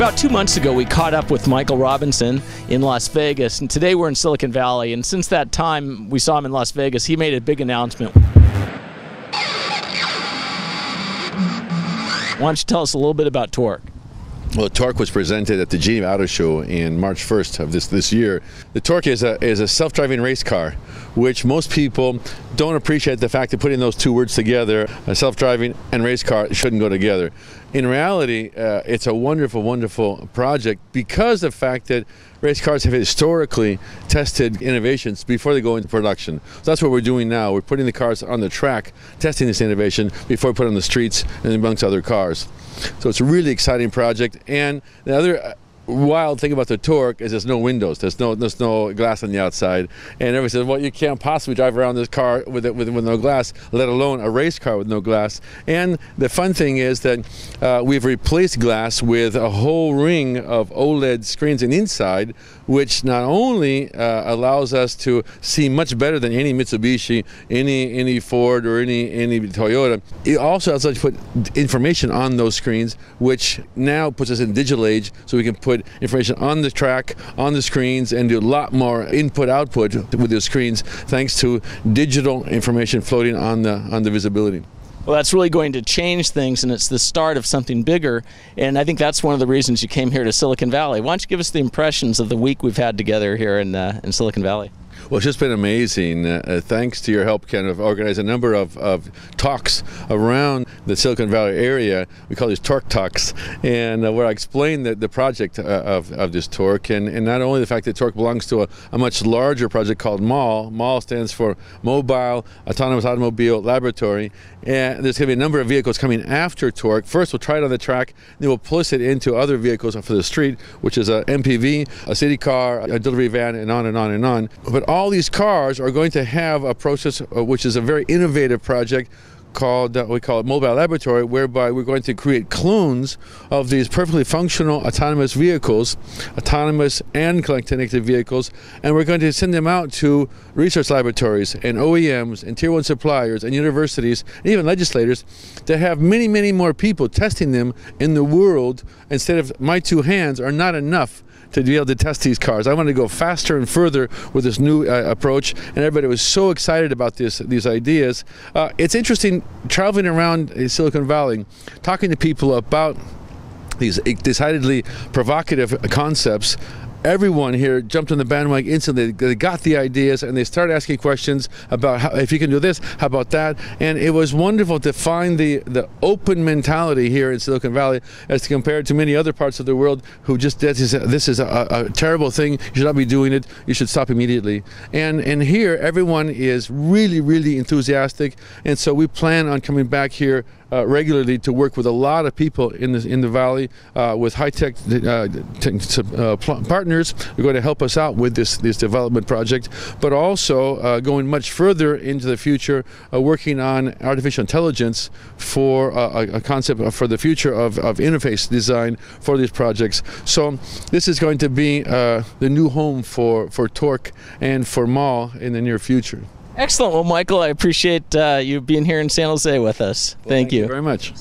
About 2 months ago, we caught up with Michael Robinson in Las Vegas, and today we're in Silicon Valley. And since that time we saw him in Las Vegas, he made a big announcement. Why don't you tell us a little bit about TORQ? Well, TORQ was presented at the Geneva Auto Show in March 1st of this year. The TORQ is a self-driving race car, which most people don't appreciate the fact that putting those two words together, a self-driving and race car, shouldn't go together. In reality, it's a wonderful, wonderful project because of the fact that race cars have historically tested innovations before they go into production. So that's what we're doing now. We're putting the cars on the track, testing this innovation before we put it on the streets and amongst other cars. So it's a really exciting project. And the other wild thing about the TORQ is there's no windows, there's no glass on the outside, and everybody says, well, you can't possibly drive around this car with no glass, let alone a race car with no glass. And the fun thing is that we've replaced glass with a whole ring of OLED screens on the inside, which not only allows us to see much better than any Mitsubishi, any Ford, or any Toyota. It also allows us to put information on those screens, which now puts us in the digital age, so we can put information on the track, on the screens, and do a lot more input-output with the screens thanks to digital information floating on the visibility. Well, that's really going to change things, and it's the start of something bigger, and I think that's one of the reasons you came here to Silicon Valley. Why don't you give us the impressions of the week we've had together here in Silicon Valley? Well, it's just been amazing. Thanks to your help, Ken, I've organized a number of talks around the Silicon Valley area. We call these TORQ talks, and where I explain the project of this TORQ, and not only the fact that TORQ belongs to a much larger project called MAUL. MAUL stands for Mobile Autonomous Automobile Laboratory, and there's going to be a number of vehicles coming after TORQ. First, we'll try it on the track, then we'll push it into other vehicles for the street, which is a MPV, a city car, a delivery van, and on and on and on. But all these cars are going to have a process which is a very innovative project called, we call it Mobile Laboratory, whereby we're going to create clones of these perfectly functional autonomous vehicles, autonomous and connected vehicles, and we're going to send them out to research laboratories and OEMs and Tier 1 suppliers and universities and even legislators to have many, many more people testing them in the world. Instead of my two hands are not enough to be able to test these cars. I wanted to go faster and further with this new approach, and everybody was so excited about these ideas. It's interesting traveling around Silicon Valley, talking to people about these decidedly provocative concepts. Everyone here jumped on the bandwagon instantly. They got the ideas and they started asking questions about how, if you can do this, how about that? And it was wonderful to find the open mentality here in Silicon Valley as compared to many other parts of the world who just, this is a terrible thing, you should not be doing it, you should stop immediately. And here everyone is really, really enthusiastic, and so we plan on coming back here regularly to work with a lot of people in the valley, with high-tech partners who are going to help us out with this development project, but also going much further into the future, working on artificial intelligence for a concept for the future of interface design for these projects. So this is going to be the new home for TORQ and for MAUL in the near future. Excellent. Well, Michael, I appreciate you being here in San Jose with us. Well, thank you very much.